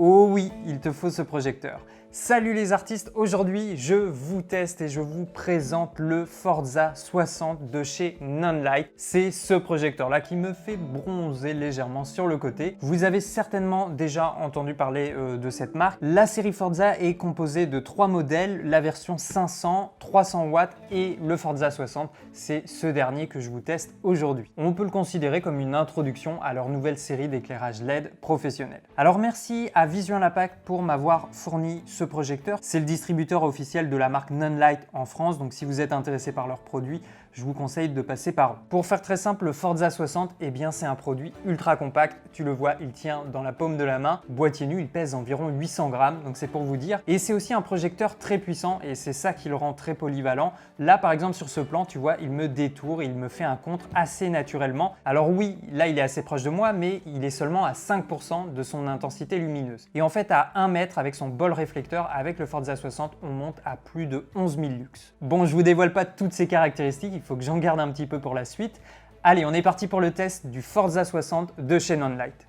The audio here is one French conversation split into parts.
Oh oui, il te faut ce projecteur. Salut les artistes, aujourd'hui je vous teste et je vous présente le Forza 60 de chez Nonlight. C'est ce projecteur là qui me fait bronzer légèrement sur le côté. Vous avez certainement déjà entendu parler de cette marque. La série Forza est composée de 3 modèles, la version 500, 300 watts et le Forza 60. C'est ce dernier que je vous teste aujourd'hui. On peut le considérer comme une introduction à leur nouvelle série d'éclairage LED professionnel. Alors merci à Vision Impact pour m'avoir fourni ce projecteur. C'est le distributeur officiel de la marque Nonlight en France, donc si vous êtes intéressé par leurs produits, je vous conseille de passer par eux. Pour faire très simple, le Forza 60, eh bien c'est un produit ultra compact. Tu le vois, il tient dans la paume de la main. Boîtier nu, il pèse environ 800 grammes, donc c'est pour vous dire. Et c'est aussi un projecteur très puissant et c'est ça qui le rend très polyvalent. Là, par exemple, sur ce plan, tu vois, il me détourne, il me fait un contre assez naturellement. Alors oui, là, il est assez proche de moi, mais il est seulement à 5% de son intensité lumineuse. Et en fait, à 1 mètre, avec son bol réflecteur, avec le Forza 60, on monte à plus de 11 000 lux. Bon, je vous dévoile pas toutes ces caractéristiques, il faut que j'en garde un petit peu pour la suite. Allez, on est parti pour le test du Forza 60 de chez Nonlight.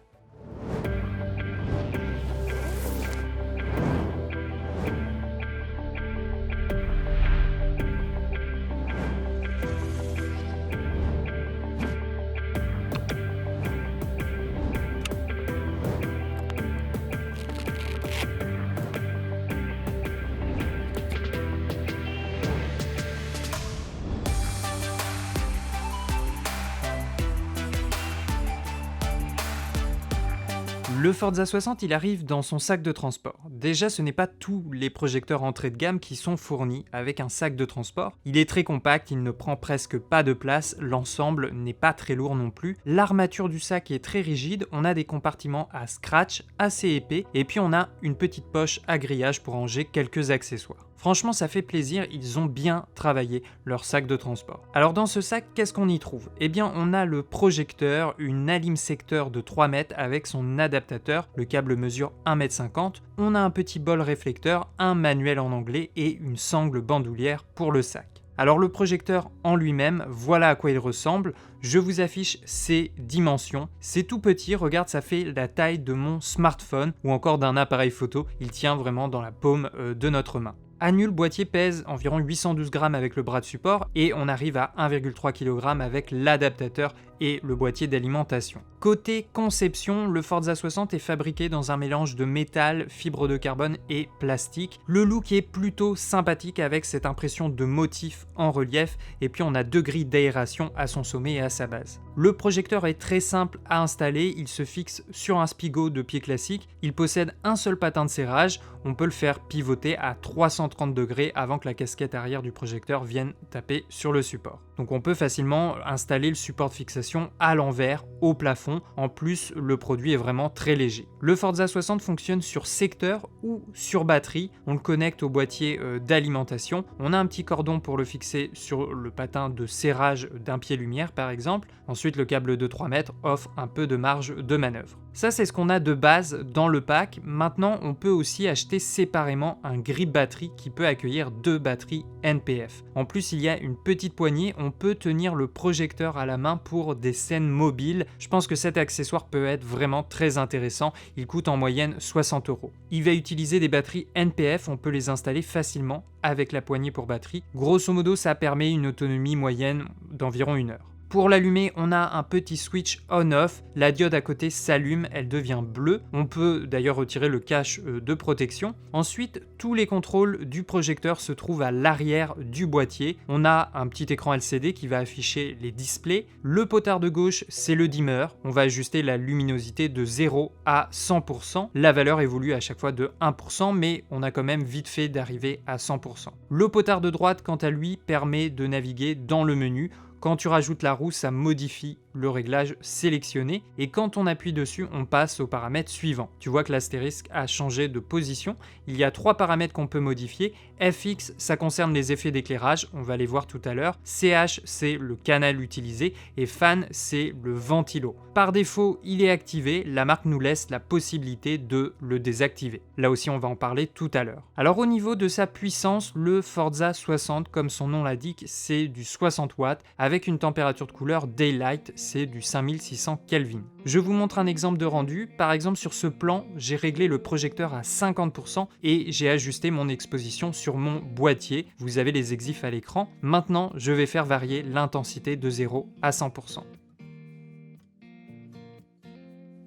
Le Forza 60, il arrive dans son sac de transport. Déjà, ce n'est pas tous les projecteurs entrée de gamme qui sont fournis avec un sac de transport. Il est très compact, il ne prend presque pas de place, l'ensemble n'est pas très lourd non plus. L'armature du sac est très rigide, on a des compartiments à scratch assez épais, et puis on a une petite poche à grillage pour ranger quelques accessoires. Franchement, ça fait plaisir, ils ont bien travaillé leur sac de transport. Alors dans ce sac, qu'est-ce qu'on y trouve? Eh bien, on a le projecteur, une alim secteur de 3 mètres avec son adaptateur, le câble mesure 1,50 m. On a un petit bol réflecteur, un manuel en anglais et une sangle bandoulière pour le sac. Alors le projecteur en lui-même, voilà à quoi il ressemble. Je vous affiche ses dimensions. C'est tout petit, regarde, ça fait la taille de mon smartphone ou encore d'un appareil photo. Il tient vraiment dans la paume de notre main. À nu, le boîtier pèse environ 812 grammes avec le bras de support et on arrive à 1,3 kg avec l'adaptateur et le boîtier d'alimentation. Côté conception, le Forza 60 est fabriqué dans un mélange de métal, fibre de carbone et plastique. Le look est plutôt sympathique avec cette impression de motif en relief et puis on a 2 grilles d'aération à son sommet et à sa base. Le projecteur est très simple à installer, il se fixe sur un spigot de pied classique, il possède un seul patin de serrage, on peut le faire pivoter à 330 degrés avant que la casquette arrière du projecteur vienne taper sur le support. Donc on peut facilement installer le support de fixation à l'envers, au plafond. En plus, le produit est vraiment très léger. Le Forza 60 fonctionne sur secteur ou sur batterie. On le connecte au boîtier d'alimentation. On a un petit cordon pour le fixer sur le patin de serrage d'un pied lumière par exemple. Ensuite, le câble de 3 mètres offre un peu de marge de manœuvre. Ça, c'est ce qu'on a de base dans le pack. Maintenant, on peut aussi acheter séparément un grip batterie qui peut accueillir 2 batteries NPF. En plus, il y a une petite poignée, on peut tenir le projecteur à la main pour des scènes mobiles. Je pense que cet accessoire peut être vraiment très intéressant. Il coûte en moyenne 60 €. Il va utiliser des batteries NPF, on peut les installer facilement avec la poignée pour batterie. Grosso modo, ça permet une autonomie moyenne d'environ 1 heure. Pour l'allumer, on a un petit switch on-off, la diode à côté s'allume, elle devient bleue. On peut d'ailleurs retirer le cache de protection. Ensuite, tous les contrôles du projecteur se trouvent à l'arrière du boîtier. On a un petit écran LCD qui va afficher les displays. Le potard de gauche, c'est le dimmer. On va ajuster la luminosité de 0 à 100%. La valeur évolue à chaque fois de 1%, mais on a quand même vite fait d'arriver à 100%. Le potard de droite, quant à lui, permet de naviguer dans le menu. Quand tu rajoutes la roue, ça modifie le réglage sélectionné et quand on appuie dessus, on passe au paramètre suivant. Tu vois que l'astérisque a changé de position. Il y a 3 paramètres qu'on peut modifier. FX, ça concerne les effets d'éclairage, on va les voir tout à l'heure. CH, c'est le canal utilisé et Fan, c'est le ventilo. Par défaut, il est activé. La marque nous laisse la possibilité de le désactiver. Là aussi, on va en parler tout à l'heure. Alors au niveau de sa puissance, le Forza 60, comme son nom l'indique, c'est du 60 watts avec une température de couleur Daylight, c'est du 5600 Kelvin. Je vous montre un exemple de rendu. Par exemple, sur ce plan, j'ai réglé le projecteur à 50% et j'ai ajusté mon exposition sur mon boîtier. Vous avez les exifs à l'écran. Maintenant, je vais faire varier l'intensité de 0 à 100%.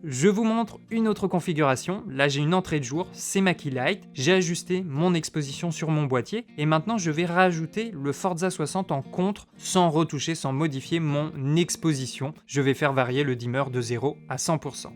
Je vous montre une autre configuration. Là, j'ai une entrée de jour, c'est ma keylight. J'ai ajusté mon exposition sur mon boîtier et maintenant je vais rajouter le Forza 60 en contre sans retoucher, sans modifier mon exposition. Je vais faire varier le dimmer de 0 à 100%.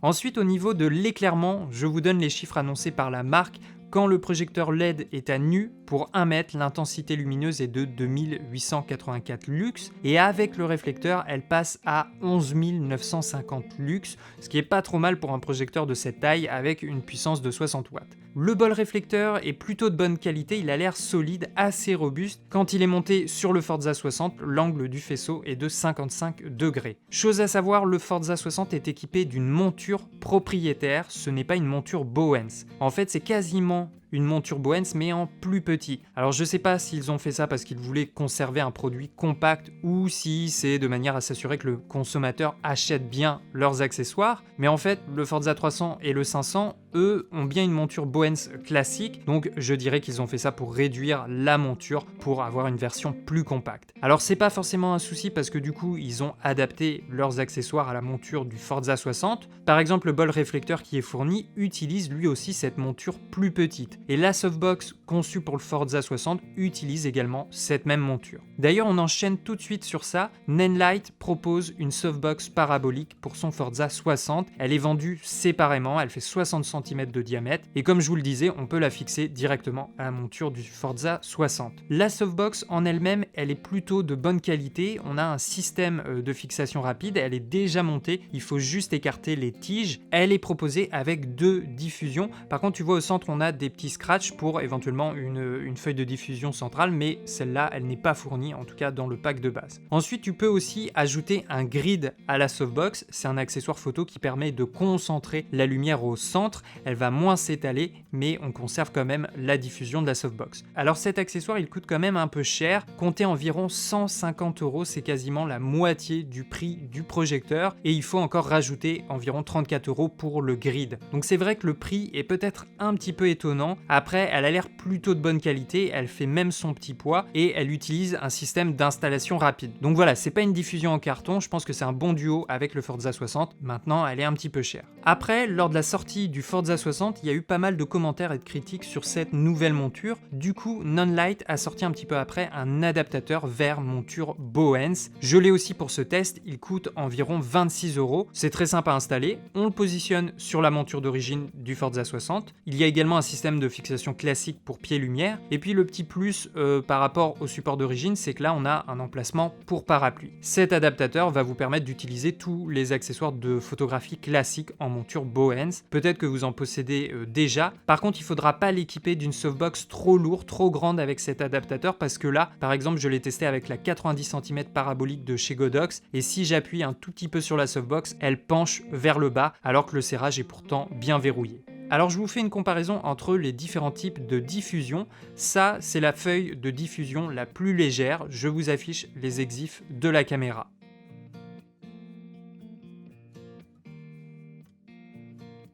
Ensuite, au niveau de l'éclairement, je vous donne les chiffres annoncés par la marque. Quand le projecteur LED est à nu, pour 1 mètre, l'intensité lumineuse est de 2884 lux et avec le réflecteur, elle passe à 11 950 lux, ce qui est pas trop mal pour un projecteur de cette taille avec une puissance de 60 watts. Le bol réflecteur est plutôt de bonne qualité, il a l'air solide, assez robuste. Quand il est monté sur le Forza 60, l'angle du faisceau est de 55 degrés. Chose à savoir, le Forza 60 est équipé d'une monture propriétaire, ce n'est pas une monture Bowens. En fait, c'est quasiment une monture Bowens mais en plus petit. Alors je sais pas s'ils ont fait ça parce qu'ils voulaient conserver un produit compact ou si c'est de manière à s'assurer que le consommateur achète bien leurs accessoires, mais en fait le Forza 300 et le 500, eux, ont bien une monture Bowens classique, donc je dirais qu'ils ont fait ça pour réduire la monture pour avoir une version plus compacte. Alors c'est pas forcément un souci parce que du coup ils ont adapté leurs accessoires à la monture du Forza 60. Par exemple le bol réflecteur qui est fourni utilise lui aussi cette monture plus petite. Et la softbox conçue pour le Forza 60 utilise également cette même monture. D'ailleurs, on enchaîne tout de suite sur ça. Nanlite propose une softbox parabolique pour son Forza 60. Elle est vendue séparément, elle fait 60 cm de diamètre. Et comme je vous le disais, on peut la fixer directement à la monture du Forza 60. La softbox en elle-même, elle est plutôt de bonne qualité. On a un système de fixation rapide, elle est déjà montée. Il faut juste écarter les tiges. Elle est proposée avec 2 diffusions. Par contre, tu vois au centre, on a des petits scratch pour éventuellement une feuille de diffusion centrale, mais celle-là, elle n'est pas fournie, en tout cas dans le pack de base. Ensuite, tu peux aussi ajouter un grid à la softbox. C'est un accessoire photo qui permet de concentrer la lumière au centre. Elle va moins s'étaler, mais on conserve quand même la diffusion de la softbox. Alors cet accessoire, il coûte quand même un peu cher. Comptez environ 150 €, c'est quasiment la moitié du prix du projecteur, et il faut encore rajouter environ 34 € pour le grid. Donc c'est vrai que le prix est peut-être un petit peu étonnant. Après, elle a l'air plutôt de bonne qualité, elle fait même son petit poids et elle utilise un système d'installation rapide. Donc voilà, c'est pas une diffusion en carton, je pense que c'est un bon duo avec le Forza 60. Maintenant, elle est un petit peu chère. Après, lors de la sortie du Forza 60, il y a eu pas mal de commentaires et de critiques sur cette nouvelle monture. Du coup, Nanlite a sorti un petit peu après un adaptateur vers monture Bowens. Je l'ai aussi pour ce test, il coûte environ 26 €. C'est très simple à installer. On le positionne sur la monture d'origine du Forza 60. Il y a également un système de fixation classique pour pied-lumière. Et puis le petit plus par rapport au support d'origine, c'est que là on a un emplacement pour parapluie. Cet adaptateur va vous permettre d'utiliser tous les accessoires de photographie classique en monture Bowens. Peut-être que vous en possédez déjà. Par contre, il ne faudra pas l'équiper d'une softbox trop lourde, trop grande avec cet adaptateur parce que là, par exemple, je l'ai testé avec la 90 cm parabolique de chez Godox et si j'appuie un tout petit peu sur la softbox, elle penche vers le bas alors que le serrage est pourtant bien verrouillé. Alors je vous fais une comparaison entre les différents types de diffusion. Ça, c'est la feuille de diffusion la plus légère. Je vous affiche les exifs de la caméra.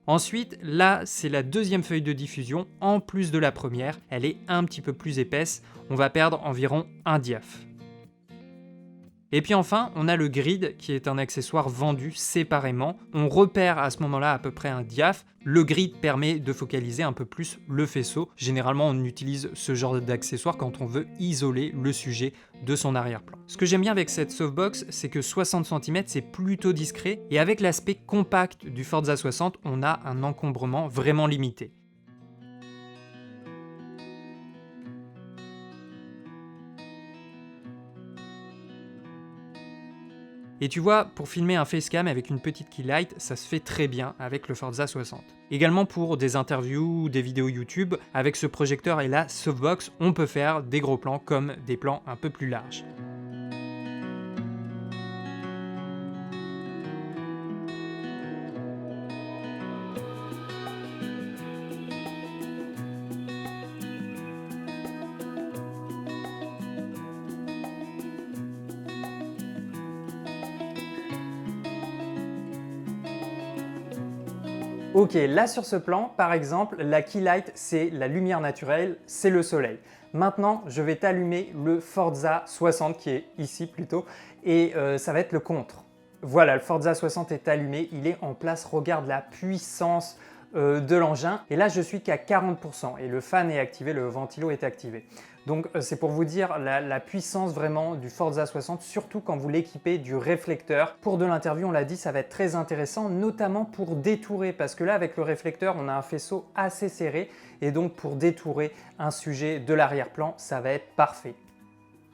Ensuite, là, c'est la deuxième feuille de diffusion, en plus de la première. Elle est un petit peu plus épaisse. On va perdre environ un diaph. Et puis enfin, on a le grid qui est un accessoire vendu séparément. On repère à ce moment-là à peu près un diaph. Le grid permet de focaliser un peu plus le faisceau. Généralement, on utilise ce genre d'accessoire quand on veut isoler le sujet de son arrière-plan. Ce que j'aime bien avec cette softbox, c'est que 60 cm, c'est plutôt discret. Et avec l'aspect compact du Forza 60, on a un encombrement vraiment limité. Et tu vois, pour filmer un facecam avec une petite keylight, ça se fait très bien avec le Forza 60. Également pour des interviews ou des vidéos YouTube, avec ce projecteur et la softbox, on peut faire des gros plans comme des plans un peu plus larges. Ok, là sur ce plan, par exemple, la key light, c'est la lumière naturelle, c'est le soleil. Maintenant, je vais t'allumer le Forza 60 qui est ici plutôt, et ça va être le contre. Voilà, le Forza 60 est allumé, il est en place, regarde la puissance de l'engin. Et là, je suis qu'à 40% et le fan est activé, le ventilo est activé. Donc c'est pour vous dire la puissance vraiment du Forza 60, surtout quand vous l'équipez du réflecteur. Pour de l'interview, on l'a dit, ça va être très intéressant, notamment pour détourer, parce que là, avec le réflecteur, on a un faisceau assez serré, et donc pour détourer un sujet de l'arrière-plan, ça va être parfait.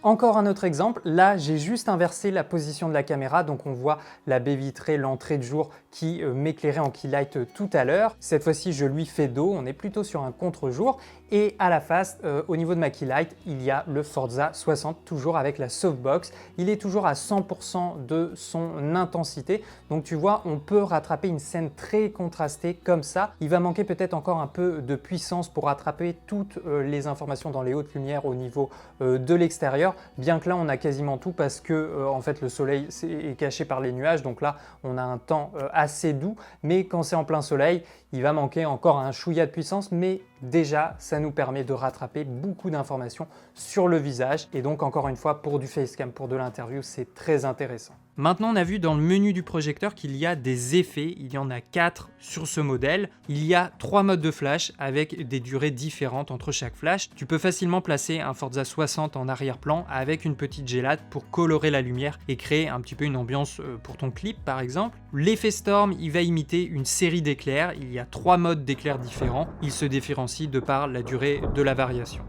Encore un autre exemple, là j'ai juste inversé la position de la caméra, donc on voit la baie vitrée, l'entrée de jour qui m'éclairait en key light tout à l'heure. Cette fois-ci je lui fais dos, on est plutôt sur un contre-jour. Et à la face, au niveau de ma key light, il y a le Forza 60, toujours avec la softbox. Il est toujours à 100% de son intensité. Donc tu vois, on peut rattraper une scène très contrastée comme ça. Il va manquer peut-être encore un peu de puissance pour rattraper toutes les informations dans les hautes lumières au niveau de l'extérieur. Bien que là, on a quasiment tout parce que en fait, le soleil est caché par les nuages. Donc là, on a un temps assez doux. Mais quand c'est en plein soleil, il va manquer encore un chouïa de puissance, mais déjà, ça nous permet de rattraper beaucoup d'informations sur le visage. Et donc, encore une fois, pour du facecam, pour de l'interview, c'est très intéressant. Maintenant, on a vu dans le menu du projecteur qu'il y a des effets. Il y en a 4 sur ce modèle. Il y a 3 modes de flash avec des durées différentes entre chaque flash. Tu peux facilement placer un Forza 60 en arrière-plan avec une petite gélade pour colorer la lumière et créer un petit peu une ambiance pour ton clip, par exemple. L'effet Storm, il va imiter une série d'éclairs. Il y a 3 modes d'éclairs différents. Il se différencie de par la durée de la variation.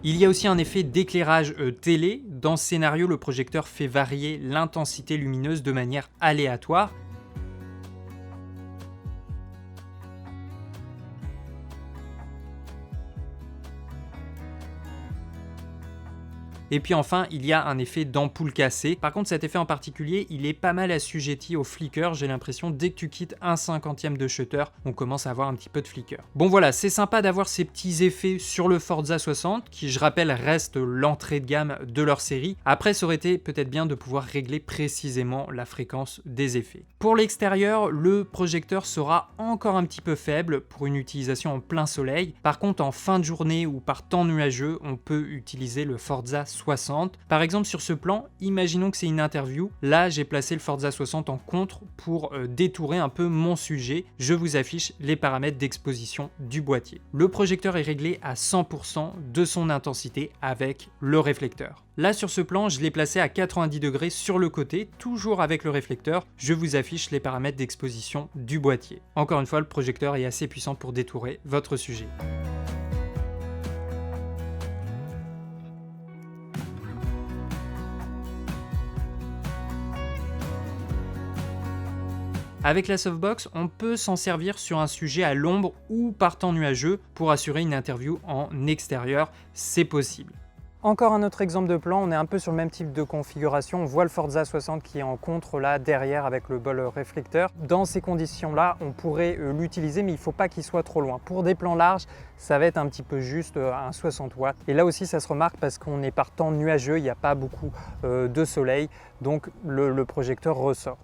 Il y a aussi un effet d'éclairage télé. Dans ce scénario, le projecteur fait varier l'intensité lumineuse de manière aléatoire. Et puis enfin, il y a un effet d'ampoule cassée. Par contre, cet effet en particulier, il est pas mal assujetti au flicker. J'ai l'impression, dès que tu quittes un 50e de shutter, on commence à avoir un petit peu de flicker. Bon voilà, c'est sympa d'avoir ces petits effets sur le Forza 60, qui je rappelle reste l'entrée de gamme de leur série. Après, ça aurait été peut-être bien de pouvoir régler précisément la fréquence des effets. Pour l'extérieur, le projecteur sera encore un petit peu faible pour une utilisation en plein soleil. Par contre, en fin de journée ou par temps nuageux, on peut utiliser le Forza 60. Par exemple, sur ce plan, imaginons que c'est une interview. Là, j'ai placé le Forza 60 en contre pour détourer un peu mon sujet. Je vous affiche les paramètres d'exposition du boîtier. Le projecteur est réglé à 100% de son intensité avec le réflecteur. Là, sur ce plan, je l'ai placé à 90 degrés sur le côté, toujours avec le réflecteur. Je vous affiche les paramètres d'exposition du boîtier. Encore une fois, le projecteur est assez puissant pour détourer votre sujet. Avec la softbox, on peut s'en servir sur un sujet à l'ombre ou par temps nuageux pour assurer une interview en extérieur, c'est possible. Encore un autre exemple de plan, on est un peu sur le même type de configuration, on voit le Forza 60 qui est en contre là derrière avec le bol réflecteur. Dans ces conditions-là, on pourrait l'utiliser mais il ne faut pas qu'il soit trop loin. Pour des plans larges, ça va être un petit peu juste un 60 watts. Et là aussi ça se remarque parce qu'on est par temps nuageux, il n'y a pas beaucoup de soleil, donc le projecteur ressort.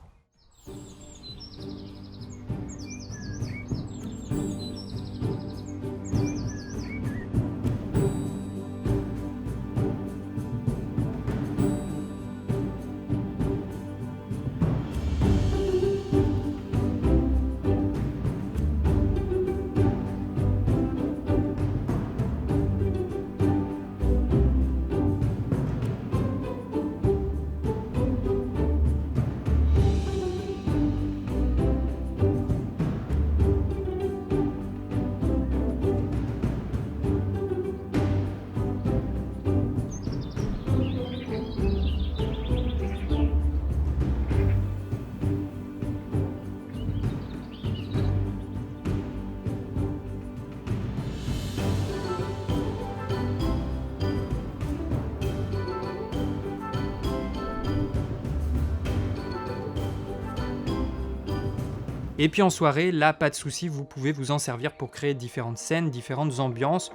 Et puis en soirée, là, pas de souci, vous pouvez vous en servir pour créer différentes scènes, différentes ambiances.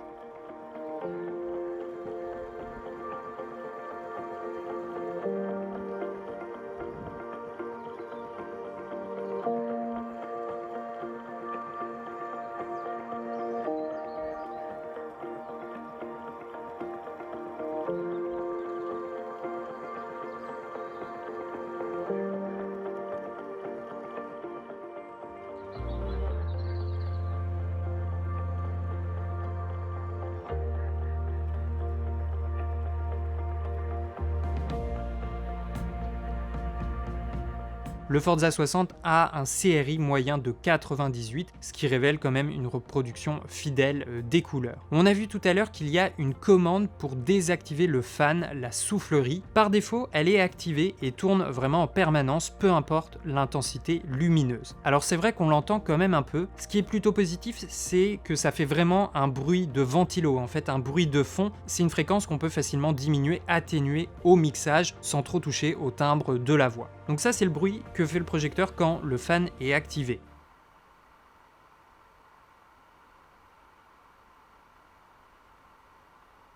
Le Forza 60 a un CRI moyen de 98, ce qui révèle quand même une reproduction fidèle des couleurs. On a vu tout à l'heure qu'il y a une commande pour désactiver le fan, la soufflerie. Par défaut, elle est activée et tourne vraiment en permanence, peu importe l'intensité lumineuse. Alors c'est vrai qu'on l'entend quand même un peu. Ce qui est plutôt positif, c'est que ça fait vraiment un bruit de ventilo, en fait un bruit de fond. C'est une fréquence qu'on peut facilement diminuer, atténuer au mixage sans trop toucher au timbre de la voix. Donc ça c'est le bruit que fait le projecteur quand le fan est activé.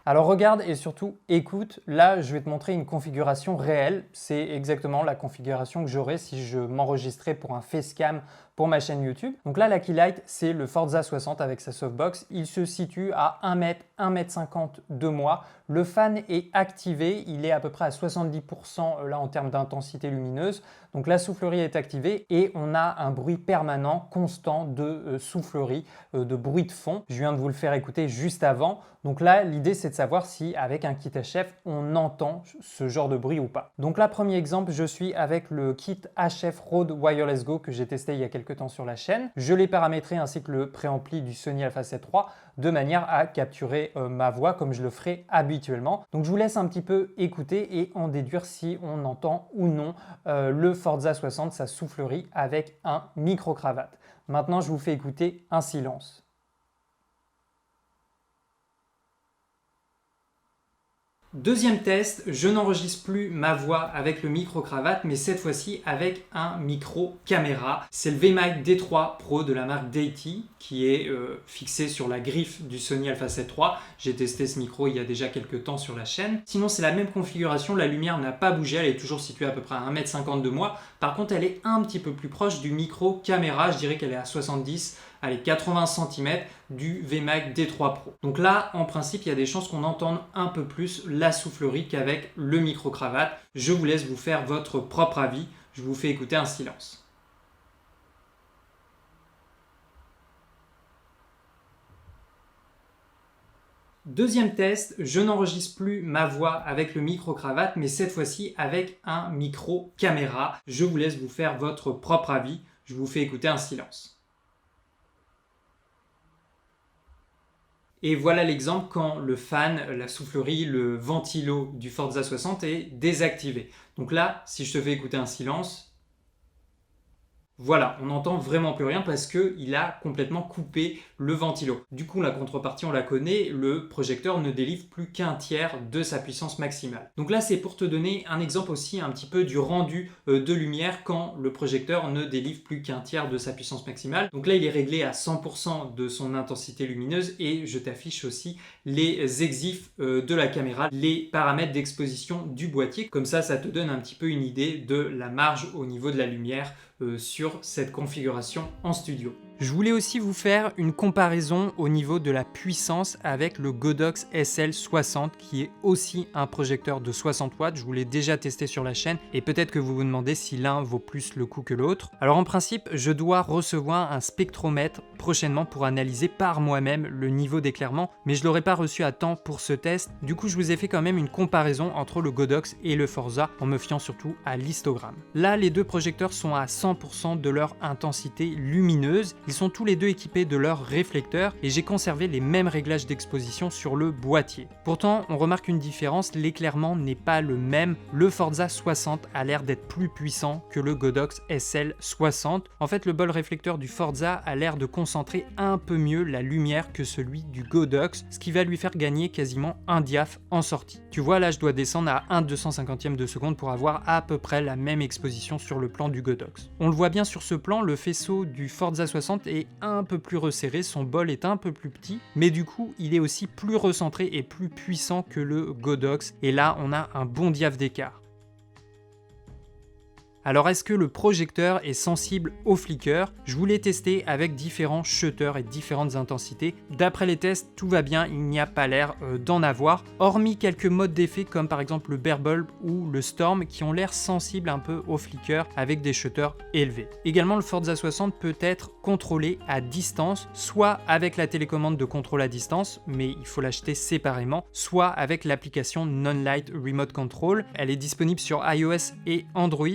Alors regarde et surtout écoute, là je vais te montrer une configuration réelle, c'est exactement la configuration que j'aurais si je m'enregistrais pour un facecam pour ma chaîne YouTube. Donc là la Keylight c'est le Forza 60 avec sa softbox, il se situe à 1 m, 1 m 50 de moi, le fan est activé, il est à peu près à 70% là en termes d'intensité lumineuse, donc la soufflerie est activée et on a un bruit permanent, constant de soufflerie, de bruit de fond. Je viens de vous le faire écouter juste avant, donc là l'idée c'est de savoir si avec un kit HF on entend ce genre de bruit ou pas. Donc là premier exemple, je suis avec le kit HF Rode Wireless Go que j'ai testé il y a quelques temps sur la chaîne. Je l'ai paramétré ainsi que le préampli du Sony Alpha 7 III de manière à capturer ma voix comme je le ferai habituellement. Donc je vous laisse un petit peu écouter et en déduire si on entend ou non le Forza 60, sa soufflerie avec un micro-cravate. Maintenant je vous fais écouter un silence. Deuxième test, je n'enregistre plus ma voix avec le micro-cravate, mais cette fois-ci avec un micro-caméra. C'est le VMic D3 Pro de la marque Deity qui est fixé sur la griffe du Sony Alpha 7 III. J'ai testé ce micro il y a déjà quelques temps sur la chaîne. Sinon, c'est la même configuration, la lumière n'a pas bougé, elle est toujours située à peu près à 1 m 50 de moi. Par contre, elle est un petit peu plus proche du micro-caméra, je dirais qu'elle est à 70, allez, 80 cm du VMic D3 Pro. Donc là, en principe, il y a des chances qu'on entende un peu plus la soufflerie qu'avec le micro-cravate. Je vous laisse vous faire votre propre avis. Je vous fais écouter un silence. Deuxième test, je n'enregistre plus ma voix avec le micro-cravate, mais cette fois-ci avec un micro-caméra. Je vous laisse vous faire votre propre avis. Je vous fais écouter un silence. Et voilà l'exemple quand le fan, la soufflerie, le ventilo du Forza 60 est désactivé. Donc là, si je te fais écouter un silence, voilà, on n'entend vraiment plus rien parce qu'il a complètement coupé le ventilo. Du coup, la contrepartie, on la connaît, le projecteur ne délivre plus qu'un tiers de sa puissance maximale. Donc là, c'est pour te donner un exemple aussi un petit peu du rendu de lumière quand le projecteur ne délivre plus qu'un tiers de sa puissance maximale. Donc là, il est réglé à 100% de son intensité lumineuse et je t'affiche aussi les exifs de la caméra, les paramètres d'exposition du boîtier. Comme ça te donne un petit peu une idée de la marge au niveau de la lumière sur cette configuration en studio. Je voulais aussi vous faire une comparaison au niveau de la puissance avec le Godox SL60 qui est aussi un projecteur de 60 watts. Je vous l'ai déjà testé sur la chaîne et peut-être que vous vous demandez si l'un vaut plus le coup que l'autre. Alors en principe, je dois recevoir un spectromètre prochainement pour analyser par moi-même le niveau d'éclairement, mais je ne l'aurais pas reçu à temps pour ce test. Du coup, je vous ai fait quand même une comparaison entre le Godox et le Forza en me fiant surtout à l'histogramme. Là, les deux projecteurs sont à 100% de leur intensité lumineuse. Ils sont tous les deux équipés de leurs réflecteurs et j'ai conservé les mêmes réglages d'exposition sur le boîtier. Pourtant, on remarque une différence, l'éclairement n'est pas le même. Le Forza 60 a l'air d'être plus puissant que le Godox SL60. En fait, le bol réflecteur du Forza a l'air de concentrer un peu mieux la lumière que celui du Godox, ce qui va lui faire gagner quasiment un diaph en sortie. Tu vois, là, je dois descendre à 1/250e de seconde pour avoir à peu près la même exposition sur le plan du Godox. On le voit bien sur ce plan, le faisceau du Forza 60 est un peu plus resserré, son bol est un peu plus petit, mais du coup il est aussi plus recentré et plus puissant que le Godox, et là on a un bon diaph d'écart. Alors est-ce que le projecteur est sensible au flicker? Je voulais tester avec différents shutters et différentes intensités. D'après les tests, tout va bien, il n'y a pas l'air d'en avoir, hormis quelques modes d'effet comme par exemple le Bear Bulb ou le Storm qui ont l'air sensibles un peu au flicker avec des shutters élevés. Également, le Forza 60 peut être contrôlé à distance, soit avec la télécommande de contrôle à distance, mais il faut l'acheter séparément, soit avec l'application Non-Light Remote Control. Elle est disponible sur iOS et Android.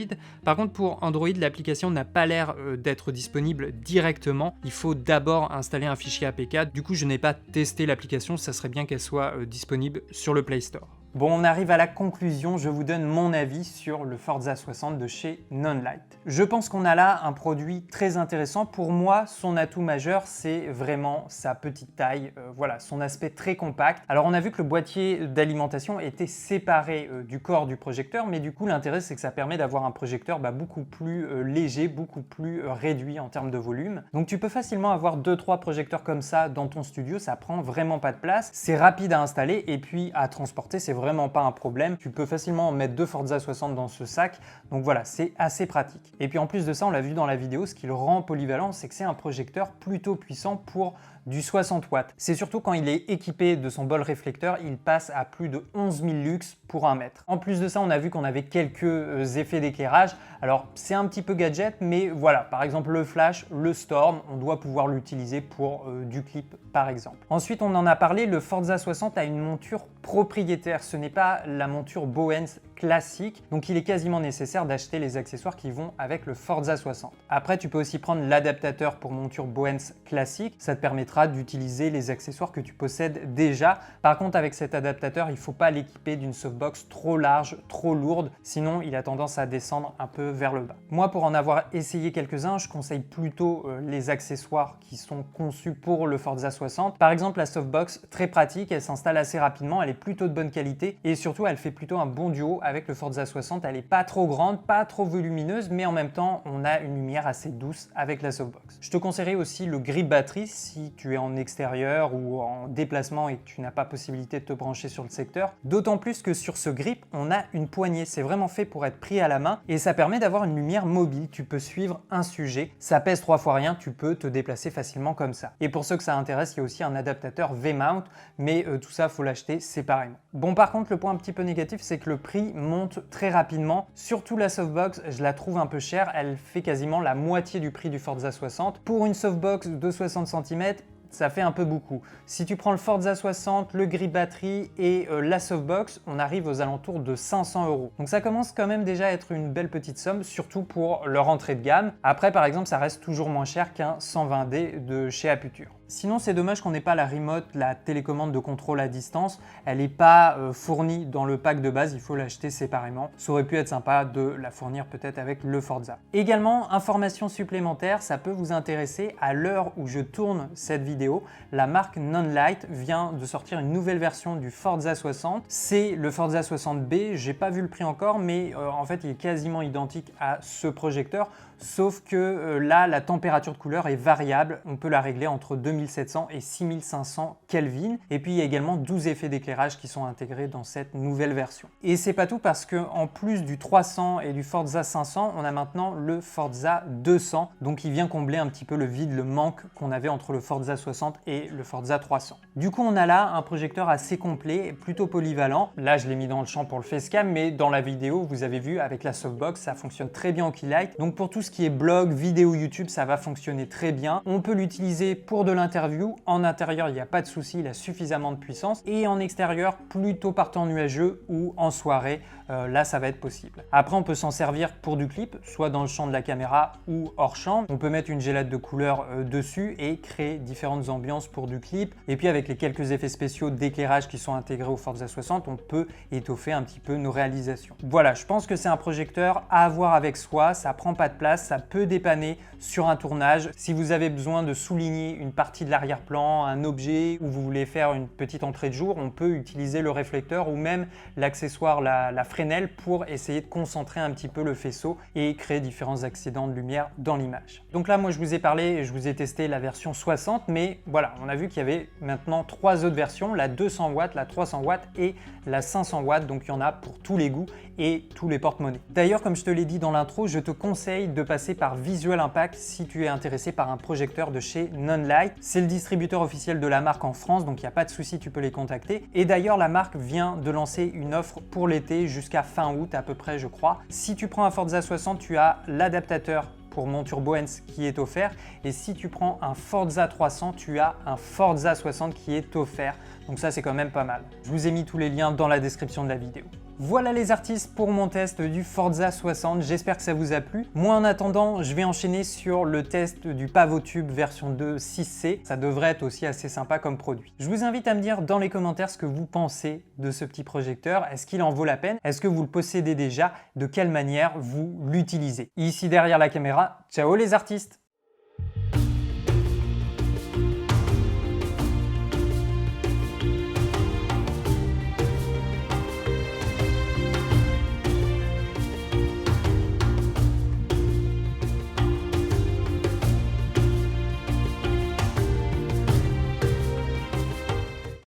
Par contre, pour Android, l'application n'a pas l'air d'être disponible directement. Il faut d'abord installer un fichier APK. Du coup, je n'ai pas testé l'application, ça serait bien qu'elle soit disponible sur le Play Store. Bon, on arrive à la conclusion, je vous donne mon avis sur le Forza 60 de chez Nonlight. Je pense qu'on a là un produit très intéressant. Pour moi, son atout majeur, c'est vraiment sa petite taille, voilà, son aspect très compact. Alors on a vu que le boîtier d'alimentation était séparé du corps du projecteur, mais du coup l'intérêt c'est que ça permet d'avoir un projecteur beaucoup plus léger, beaucoup plus réduit en termes de volume. Donc tu peux facilement avoir 2-3 projecteurs comme ça dans ton studio, ça prend vraiment pas de place, c'est rapide à installer et puis à transporter, c'est vraiment pas un problème. Tu peux facilement mettre 2 Forza 60 dans ce sac, donc voilà, c'est assez pratique. Et puis en plus de ça, on l'a vu dans la vidéo, ce qui le rend polyvalent, c'est que c'est un projecteur plutôt puissant pour du 60 watts. C'est surtout quand il est équipé de son bol réflecteur, il passe à plus de 11 000 lux pour 1 mètre. En plus de ça, on a vu qu'on avait quelques effets d'éclairage. Alors c'est un petit peu gadget, mais voilà, par exemple le flash, le storm, on doit pouvoir l'utiliser pour du clip par exemple. Ensuite, on en a parlé, le Forza 60 a une monture propriétaire. Ce n'est pas la monture Bowens classique, donc il est quasiment nécessaire d'acheter les accessoires qui vont avec le Forza 60. Après, tu peux aussi prendre l'adaptateur pour monture Bowens classique, ça te permettra d'utiliser les accessoires que tu possèdes déjà. Par contre, avec cet adaptateur, il ne faut pas l'équiper d'une softbox trop large, trop lourde, sinon il a tendance à descendre un peu vers le bas. Moi, pour en avoir essayé quelques-uns, je conseille plutôt les accessoires qui sont conçus pour le Forza 60. Par exemple, la softbox, très pratique, elle s'installe assez rapidement, elle est plutôt de bonne qualité et surtout, elle fait plutôt un bon duo avec le Forza 60. Elle n'est pas trop grande, pas trop volumineuse, mais en même temps, on a une lumière assez douce avec la softbox. Je te conseillerais aussi le grip batterie si tu es en extérieur ou en déplacement et que tu n'as pas possibilité de te brancher sur le secteur. D'autant plus que sur ce grip, on a une poignée. C'est vraiment fait pour être pris à la main et ça permet d'avoir une lumière mobile. Tu peux suivre un sujet. Ça pèse 3 fois rien, tu peux te déplacer facilement comme ça. Et pour ceux que ça intéresse, il y a aussi un adaptateur V-mount, mais tout ça, il faut l'acheter séparément. Bon, par contre, le point un petit peu négatif, c'est que le prix monte très rapidement. Surtout la softbox, je la trouve un peu chère. Elle fait quasiment la moitié du prix du Forza 60. Pour une softbox de 60 cm, ça fait un peu beaucoup. Si tu prends le Forza 60, le grip batterie et la softbox, on arrive aux alentours de 500 €. Donc ça commence quand même déjà à être une belle petite somme, surtout pour leur entrée de gamme. Après, par exemple, ça reste toujours moins cher qu'un 120D de chez Aputure. Sinon, c'est dommage qu'on n'ait pas la remote, la télécommande de contrôle à distance. Elle n'est pas fournie dans le pack de base, il faut l'acheter séparément. Ça aurait pu être sympa de la fournir peut-être avec le Forza. Également, information supplémentaire, ça peut vous intéresser. À l'heure où je tourne cette vidéo, la marque Nonlight vient de sortir une nouvelle version du Forza 60. C'est le Forza 60B, j'ai pas vu le prix encore, mais en fait, il est quasiment identique à ce projecteur. Sauf que là, la température de couleur est variable. On peut la régler entre 2700 et 6500 Kelvin. Et puis, il y a également 12 effets d'éclairage qui sont intégrés dans cette nouvelle version. Et c'est pas tout parce qu'en plus du 300 et du Forza 500, on a maintenant le Forza 200. Donc, il vient combler un petit peu le vide, le manque qu'on avait entre le Forza 60 et le Forza 300. Du coup, on a là un projecteur assez complet, plutôt polyvalent. Là, je l'ai mis dans le champ pour le facecam, mais dans la vidéo, vous avez vu, avec la softbox, ça fonctionne très bien au keylight. Donc, pour tout ce qui est blog, vidéo YouTube, ça va fonctionner très bien. On peut l'utiliser pour de l'interview. En intérieur, il n'y a pas de souci, il a suffisamment de puissance. Et en extérieur, plutôt par temps nuageux ou en soirée, là, ça va être possible. Après, on peut s'en servir pour du clip, soit dans le champ de la caméra ou hors champ. On peut mettre une gélette de couleur dessus et créer différentes ambiances pour du clip. Et puis, avec les quelques effets spéciaux d'éclairage qui sont intégrés au Forza 60, on peut étoffer un petit peu nos réalisations. Voilà, je pense que c'est un projecteur à avoir avec soi. Ça prend pas de place, ça peut dépanner sur un tournage. Si vous avez besoin de souligner une partie de l'arrière-plan, un objet, ou vous voulez faire une petite entrée de jour, on peut utiliser le réflecteur ou même l'accessoire, la fresnel, pour essayer de concentrer un petit peu le faisceau et créer différents accidents de lumière dans l'image. Donc là, moi, je vous ai parlé et je vous ai testé la version 60, mais voilà, on a vu qu'il y avait maintenant 3 autres versions, la 200 watts, la 300 watts et la 500 watts. Donc, il y en a pour tous les goûts et tous les porte-monnaies. D'ailleurs, comme je te l'ai dit dans l'intro, je te conseille de passer par Visual Impact si tu es intéressé par un projecteur de chez Nonlight. C'est le distributeur officiel de la marque en France, donc il n'y a pas de souci, tu peux les contacter. Et d'ailleurs, la marque vient de lancer une offre pour l'été jusqu'à fin août à peu près, je crois. Si tu prends un Forza 60, tu as l'adaptateur pour monture Bowens qui est offert, et si tu prends un Forza 300, tu as un Forza 60 qui est offert. Donc ça, c'est quand même pas mal. Je vous ai mis tous les liens dans la description de la vidéo. Voilà les artistes pour mon test du Forza 60, j'espère que ça vous a plu. Moi en attendant, je vais enchaîner sur le test du Pavotube version 2 6C, ça devrait être aussi assez sympa comme produit. Je vous invite à me dire dans les commentaires ce que vous pensez de ce petit projecteur, est-ce qu'il en vaut la peine, est-ce que vous le possédez déjà, de quelle manière vous l'utilisez. Ici derrière la caméra, ciao les artistes!